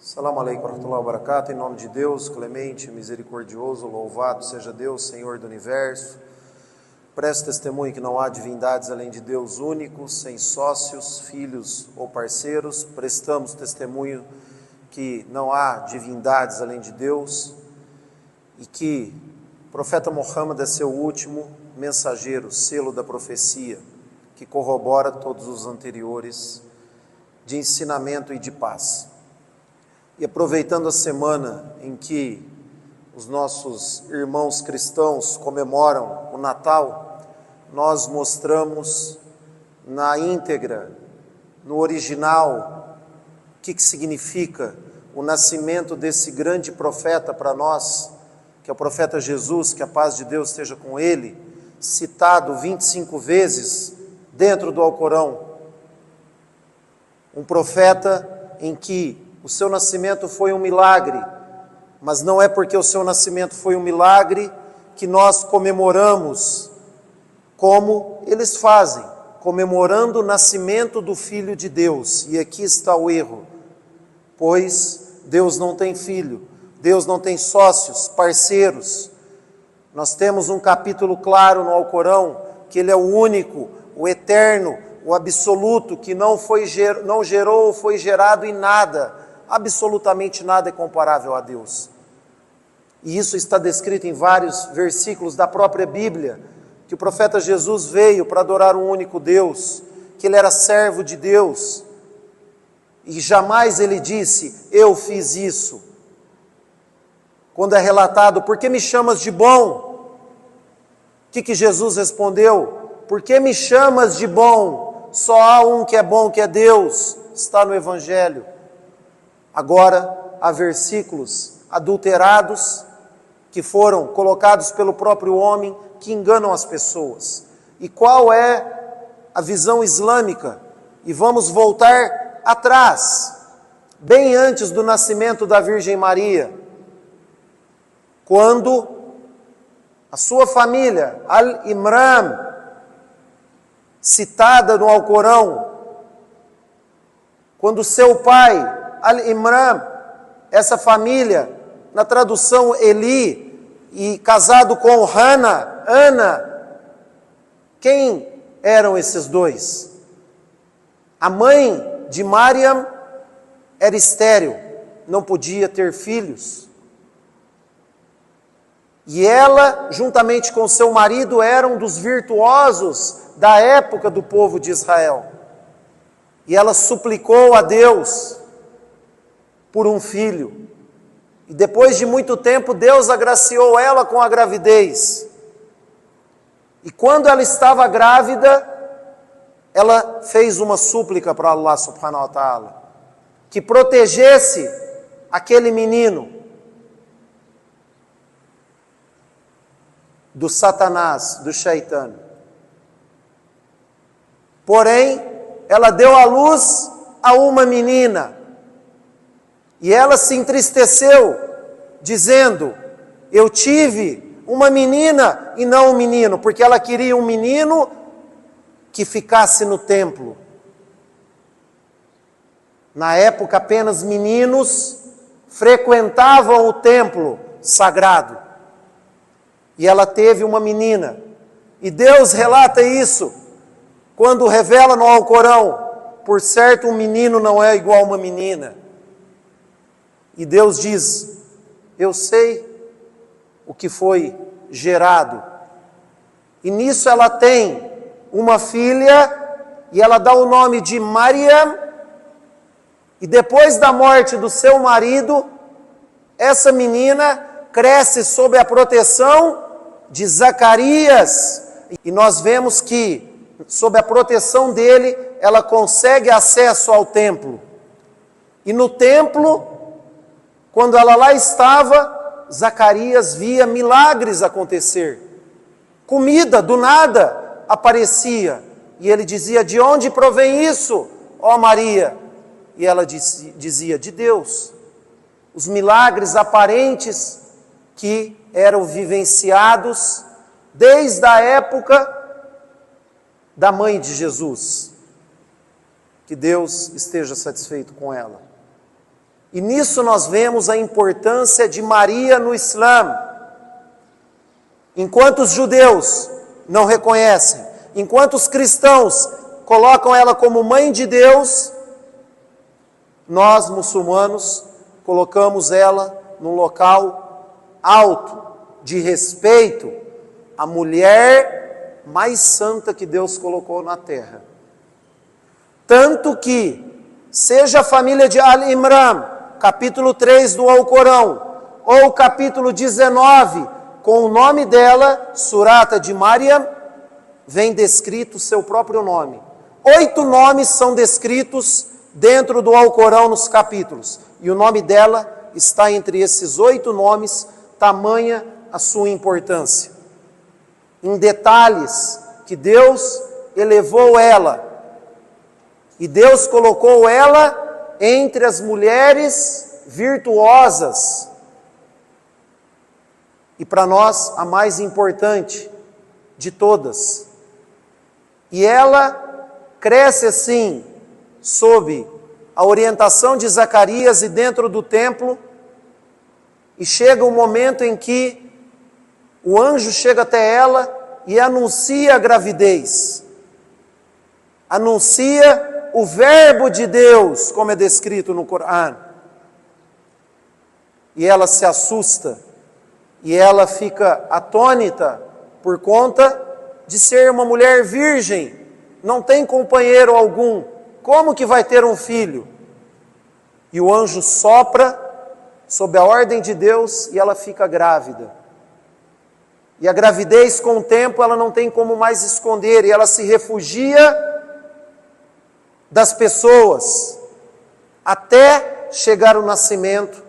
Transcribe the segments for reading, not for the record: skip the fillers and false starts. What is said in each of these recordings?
Assalamu alaikum warahmatullahi wabarakatuh. Em nome de Deus, clemente, misericordioso, louvado seja Deus, Senhor do Universo. Presto testemunho que não há divindades além de Deus único, sem sócios, filhos ou parceiros. Prestamos testemunho que não há divindades além de Deus e que o profeta Muhammad é seu último mensageiro, selo da profecia, que corrobora todos os anteriores de ensinamento e de paz. E aproveitando a semana em que os nossos irmãos cristãos comemoram o Natal, nós mostramos na íntegra, no original, o que significa o nascimento desse grande profeta para nós, que é o profeta Jesus, que a paz de Deus esteja com ele, citado 25 vezes dentro do Alcorão. Um profeta em que o seu nascimento foi um milagre, mas não é porque o seu nascimento foi um milagre que nós comemoramos como eles fazem, comemorando o nascimento do Filho de Deus. E aqui está o erro, pois Deus não tem filho, Deus não tem sócios, parceiros. Nós temos um capítulo claro no Alcorão, que Ele é o único, o eterno, o absoluto, que não gerou ou foi gerado em nada. Absolutamente nada é comparável a Deus. E isso está descrito em vários versículos da própria Bíblia, que o profeta Jesus veio para adorar um único Deus, que ele era servo de Deus, e jamais ele disse, eu fiz isso. Quando é relatado, por que me chamas de bom? O que Jesus respondeu? Por que me chamas de bom? Só há um que é bom, que é Deus. Está no Evangelho. Agora, há versículos adulterados que foram colocados pelo próprio homem que enganam as pessoas. E qual é a visão islâmica? E vamos voltar atrás, bem antes do nascimento da Virgem Maria, quando a sua família, Al-Imran, citada no Alcorão, quando seu pai, Al-Imran, essa família, na tradução Eli, e casado com Ana, quem eram esses dois? A mãe de Mariam era estéril, não podia ter filhos. E ela, juntamente com seu marido, eram dos virtuosos da época do povo de Israel. E ela suplicou a Deus por um filho. E depois de muito tempo, Deus agraciou ela com a gravidez. E quando ela estava grávida, ela fez uma súplica para Allah subhanahu wa ta'ala, que protegesse aquele menino do Satanás, do Shaitã. Porém, ela deu à luz a uma menina. E ela se entristeceu, dizendo, eu tive uma menina e não um menino, porque ela queria um menino que ficasse no templo. Na época, apenas meninos frequentavam o templo sagrado. E ela teve uma menina. E Deus relata isso, quando revela no Alcorão, por certo um menino não é igual a uma menina. E Deus diz, eu sei o que foi gerado. E nisso ela tem uma filha, e ela dá o nome de Mariam, e depois da morte do seu marido, essa menina cresce sob a proteção de Zacarias. E nós vemos que, sob a proteção dele, ela consegue acesso ao templo. E no templo, quando ela lá estava, Zacarias via milagres acontecer. Comida, do nada, aparecia. E ele dizia, de onde provém isso, ó Maria? E ela dizia, de Deus. Os milagres aparentes que eram vivenciados desde a época da mãe de Jesus. Que Deus esteja satisfeito com ela. E nisso nós vemos a importância de Maria no Islã. Enquanto os judeus não reconhecem, enquanto os cristãos colocam ela como mãe de Deus, nós, muçulmanos, colocamos ela num local alto, de respeito, a mulher mais santa que Deus colocou na terra. Tanto que, seja a família de Al-Imran, capítulo 3 do Alcorão, ou capítulo 19, com o nome dela, Surata de Maryam, vem descrito o seu próprio nome. 8 nomes são descritos dentro do Alcorão nos capítulos, e o nome dela está entre esses 8 nomes, tamanha a sua importância. Em detalhes que Deus elevou ela, e Deus colocou ela entre as mulheres virtuosas, e para nós a mais importante de todas. E ela cresce assim, sob a orientação de Zacarias e dentro do templo, e chega um momento em que o anjo chega até ela e anuncia a gravidez, anuncia o verbo de Deus, como é descrito no Corão. E ela se assusta, e ela fica atônita por conta de ser uma mulher virgem, não tem companheiro algum, como que vai ter um filho? E o anjo sopra sob a ordem de Deus e ela fica grávida. E a gravidez, com o tempo, ela não tem como mais esconder, e ela se refugia das pessoas, até chegar o nascimento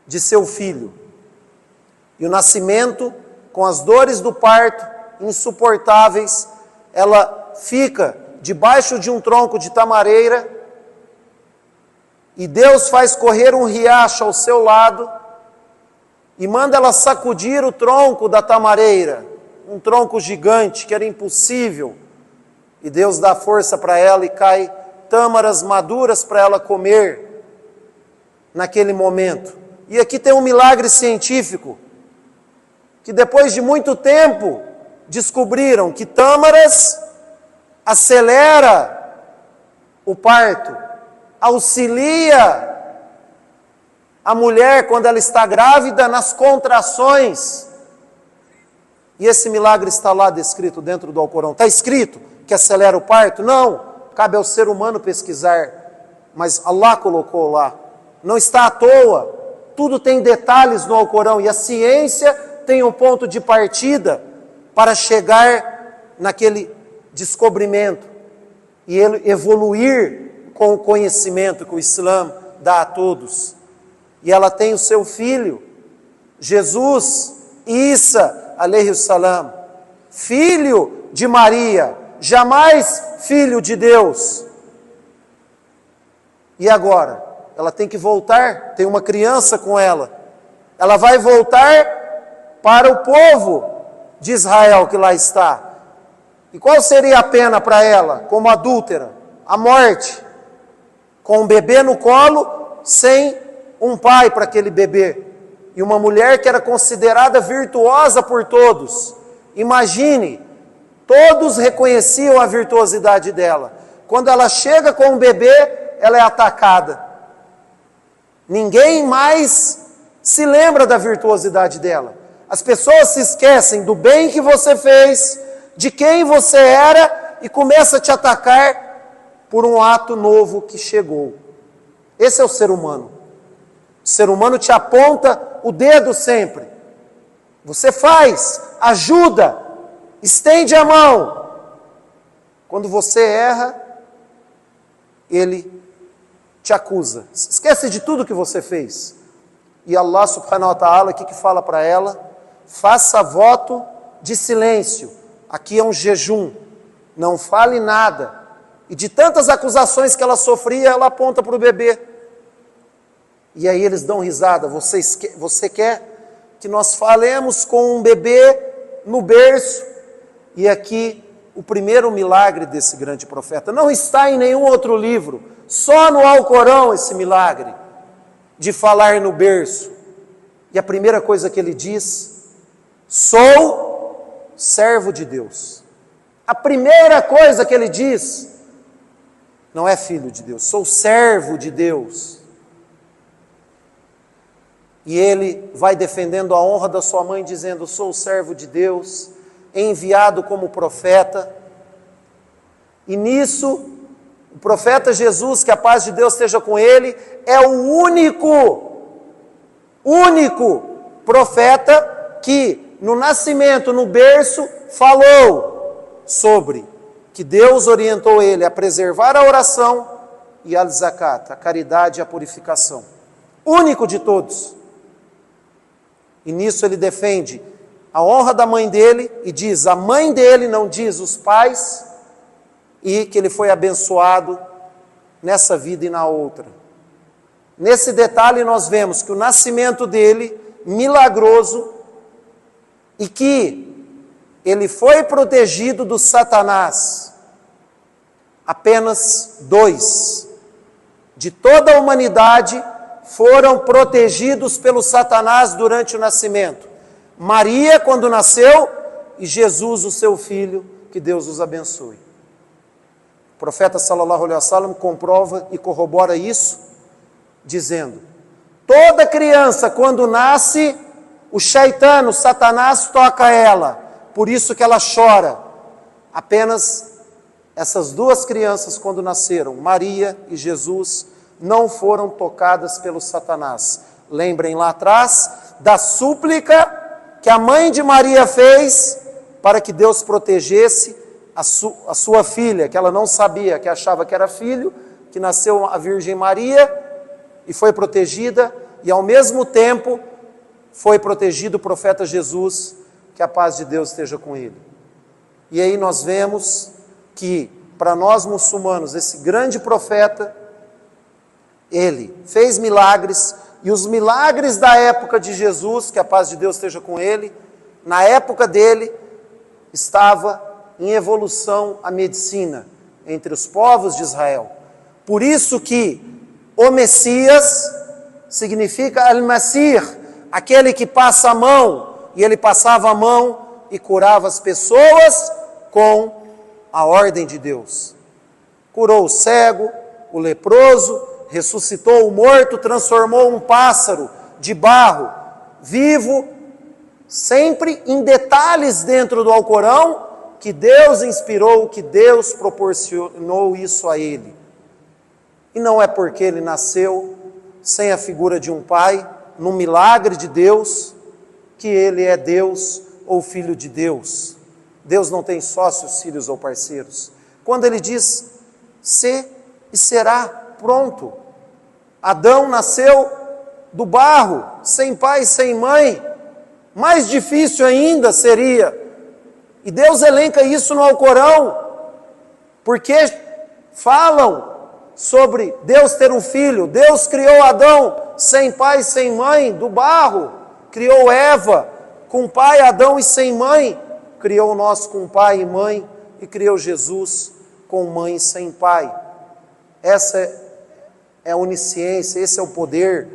de seu filho. E o nascimento, com as dores do parto insuportáveis, ela fica debaixo de um tronco de tamareira, e Deus faz correr um riacho ao seu lado, e manda ela sacudir o tronco da tamareira, um tronco gigante que era impossível, e Deus dá força para ela e cai tâmaras maduras para ela comer naquele momento. E aqui tem um milagre científico, que depois de muito tempo descobriram que tâmaras acelera o parto, auxilia a mulher, quando ela está grávida, nas contrações. E esse milagre está lá descrito dentro do Alcorão. Está escrito que acelera o parto? Não, cabe ao ser humano pesquisar, mas Allah colocou lá. Não está à toa, tudo tem detalhes no Alcorão, e a ciência tem um ponto de partida para chegar naquele descobrimento, e ele evoluir com o conhecimento que o Islã dá a todos. E ela tem o seu filho, Jesus, Isa, alayhi salam, filho de Maria, jamais filho de Deus. E agora? Ela tem que voltar, tem uma criança com ela. Ela vai voltar para o povo de Israel que lá está. E qual seria a pena para ela, como adúltera? A morte, com um bebê no colo, sem um pai para aquele bebê, e uma mulher que era considerada virtuosa por todos. Imagine, todos reconheciam a virtuosidade dela. Quando ela chega com um bebê, ela é atacada. Ninguém mais se lembra da virtuosidade dela. As pessoas se esquecem do bem que você fez, de quem você era, e começam a te atacar por um ato novo que chegou. Esse é o ser humano. O ser humano te aponta o dedo sempre. Você faz, ajuda, estende a mão. Quando você erra, ele te acusa. Esquece de tudo que você fez. E Allah subhanahu wa ta'ala, o que fala para ela? Faça voto de silêncio. Aqui é um jejum. Não fale nada. E de tantas acusações que ela sofria, ela aponta para o bebê. E aí eles dão risada. Você quer que nós falemos com um bebê no berço? E aqui o primeiro milagre desse grande profeta. Não está em nenhum outro livro. Só no Alcorão esse milagre. de falar no berço. E a primeira coisa que ele diz: sou servo de Deus. A primeira coisa que ele diz não é filho de Deus, sou servo de Deus. E ele vai defendendo a honra da sua mãe, dizendo: sou servo de Deus, enviado como profeta. E nisso, o profeta Jesus, que a paz de Deus esteja com ele, é o único profeta que no nascimento, no berço, falou sobre que Deus orientou ele a preservar a oração e a zakat, a caridade e a purificação. Único de todos. E nisso ele defende a honra da mãe dele e diz: a mãe dele, não diz os pais, e que ele foi abençoado nessa vida e na outra. Nesse detalhe nós vemos que o nascimento dele, milagroso, e que ele foi protegido do Satanás. Apenas 2 de toda a humanidade foram protegidos pelo Satanás durante o nascimento. Maria, quando nasceu, e Jesus, o seu filho, que Deus os abençoe. O profeta sallallahu alaihi wasallam comprova e corrobora isso, dizendo: toda criança quando nasce, o shaitã, o Satanás, toca ela, por isso que ela chora. Apenas essas 2 crianças, quando nasceram, Maria e Jesus, não foram tocadas pelo Satanás. Lembrem lá atrás da súplica que a mãe de Maria fez para que Deus protegesse a sua filha, que ela não sabia, que achava que era filho, que nasceu a Virgem Maria e foi protegida, e ao mesmo tempo foi protegido o profeta Jesus, que a paz de Deus esteja com ele. E aí nós vemos que, para nós muçulmanos, esse grande profeta, ele fez milagres, e os milagres da época de Jesus, que a paz de Deus esteja com ele, na época dele, estava em evolução a medicina entre os povos de Israel. Por isso que o Messias significa Al-Masih, aquele que passa a mão, e ele passava a mão e curava as pessoas com a ordem de Deus. Curou o cego, o leproso, ressuscitou o morto, transformou um pássaro de barro vivo, sempre em detalhes dentro do Alcorão, que Deus inspirou, que Deus proporcionou isso a ele. E não é porque ele nasceu sem a figura de um pai, num milagre de Deus, que ele é Deus ou filho de Deus. Deus não tem sócios, filhos ou parceiros. Quando ele diz, se e será, pronto. Adão nasceu do barro, sem pai, sem mãe. Mais difícil ainda seria. E Deus elenca isso no Alcorão, porque falam sobre Deus ter um filho. Deus criou Adão sem pai, sem mãe, do barro. Criou Eva com pai, Adão, e sem mãe. Criou nós com pai e mãe, e criou Jesus com mãe sem pai. Essa é a onisciência, esse é o poder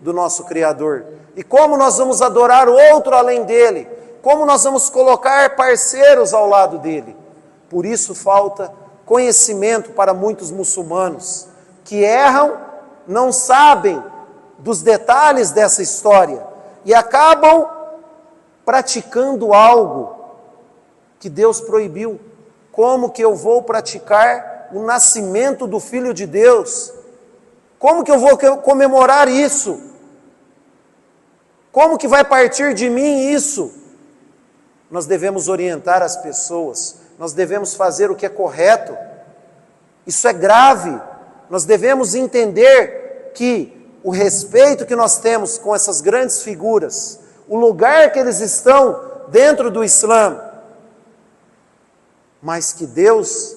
do nosso Criador. E como nós vamos adorar outro além dele? Como nós vamos colocar parceiros ao lado dele? Por isso falta conhecimento para muitos muçulmanos, que erram, não sabem dos detalhes dessa história, e acabam praticando algo que Deus proibiu. Como que eu vou praticar o nascimento do Filho de Deus? Como que eu vou comemorar isso? Como que vai partir de mim isso? Nós devemos orientar as pessoas, nós devemos fazer o que é correto. Isso é grave. Nós devemos entender que o respeito que nós temos com essas grandes figuras, o lugar que eles estão dentro do Islã, mas que Deus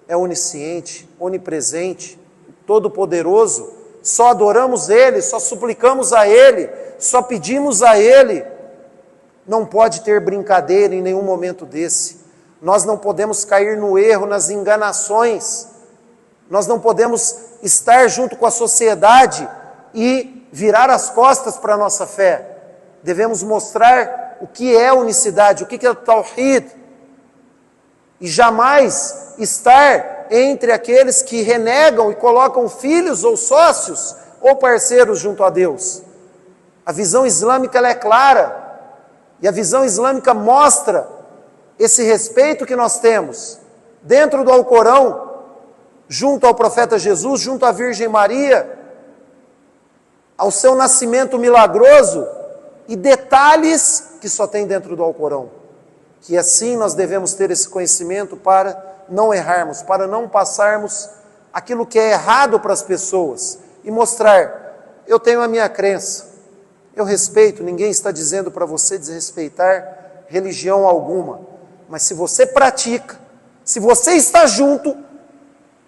é onisciente, onipresente, todo-poderoso, só adoramos Ele, só suplicamos a Ele, só pedimos a Ele. Não pode ter brincadeira em nenhum momento desse. Nós não podemos cair no erro, nas enganações. Nós não podemos estar junto com a sociedade e virar as costas para a nossa fé. Devemos mostrar o que é unicidade, o que é o Tawhid, e jamais estar entre aqueles que renegam e colocam filhos ou sócios ou parceiros junto a Deus. A visão islâmica ela é clara, e a visão islâmica mostra esse respeito que nós temos dentro do Alcorão, junto ao profeta Jesus, junto à Virgem Maria, ao seu nascimento milagroso, e detalhes que só tem dentro do Alcorão. Que assim nós devemos ter esse conhecimento para não errarmos, para não passarmos aquilo que é errado para as pessoas, e mostrar, eu tenho a minha crença, eu respeito, ninguém está dizendo para você desrespeitar religião alguma, mas se você pratica, se você está junto,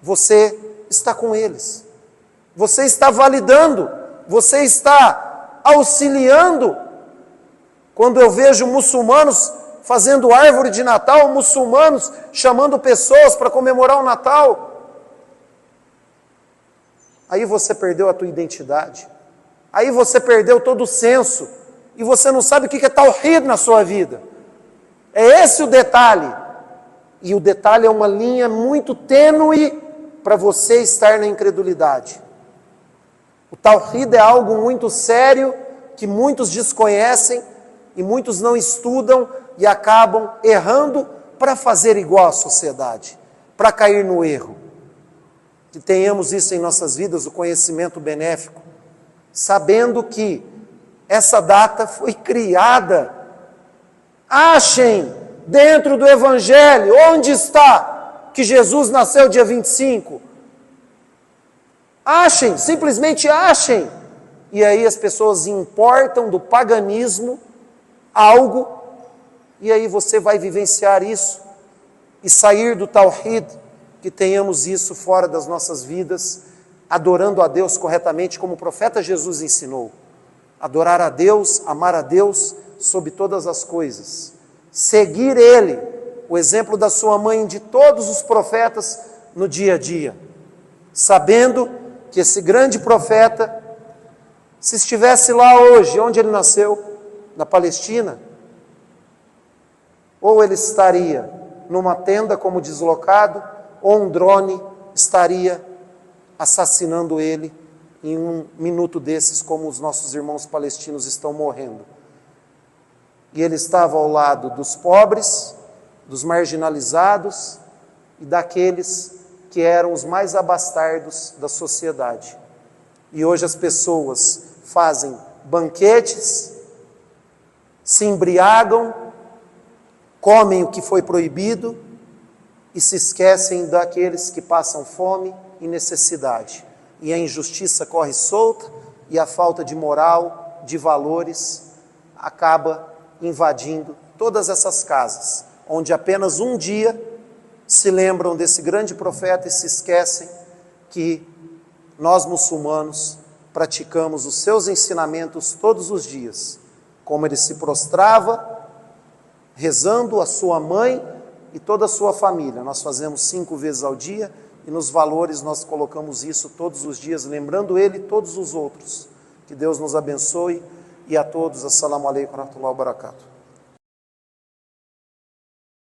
você está com eles, você está validando, você está auxiliando. Quando eu vejo muçulmanos fazendo árvore de Natal, muçulmanos chamando pessoas para comemorar o Natal, aí você perdeu a tua identidade, aí você perdeu todo o senso, e você não sabe o que é Tawhid na sua vida. É esse o detalhe, e o detalhe é uma linha muito tênue para você estar na incredulidade. O Tawhid é algo muito sério, que muitos desconhecem, e muitos não estudam, e acabam errando para fazer igual à sociedade, para cair no erro. Que tenhamos isso em nossas vidas, o conhecimento benéfico, sabendo que essa data foi criada. Achem dentro do Evangelho, onde está que Jesus nasceu dia 25? Achem, simplesmente achem. E aí as pessoas importam do paganismo algo, e aí você vai vivenciar isso, e sair do Tawhid, que tenhamos isso fora das nossas vidas, adorando a Deus corretamente, como o profeta Jesus ensinou. Adorar a Deus, amar a Deus sobre todas as coisas. Seguir Ele, o exemplo da sua mãe e de todos os profetas no dia a dia. Sabendo que esse grande profeta, se estivesse lá hoje, onde ele nasceu, na Palestina, ou ele estaria numa tenda como deslocado, ou um drone estaria assassinando ele em um minuto desses, como os nossos irmãos palestinos estão morrendo. E ele estava ao lado dos pobres, dos marginalizados e daqueles que eram os mais abastardos da sociedade. E hoje as pessoas fazem banquetes, se embriagam, comem o que foi proibido e se esquecem daqueles que passam fome e necessidade. E a injustiça corre solta e a falta de moral, de valores, acaba invadindo todas essas casas, onde apenas um dia se lembram desse grande profeta e se esquecem que nós muçulmanos praticamos os seus ensinamentos todos os dias, como ele se prostrava, rezando a sua mãe e toda a sua família. Nós fazemos 5 vezes ao dia, e nos valores nós colocamos isso todos os dias, lembrando ele e todos os outros. Que Deus nos abençoe, e a todos, assalamu alaikum wa rahmatullahi wa barakatuh.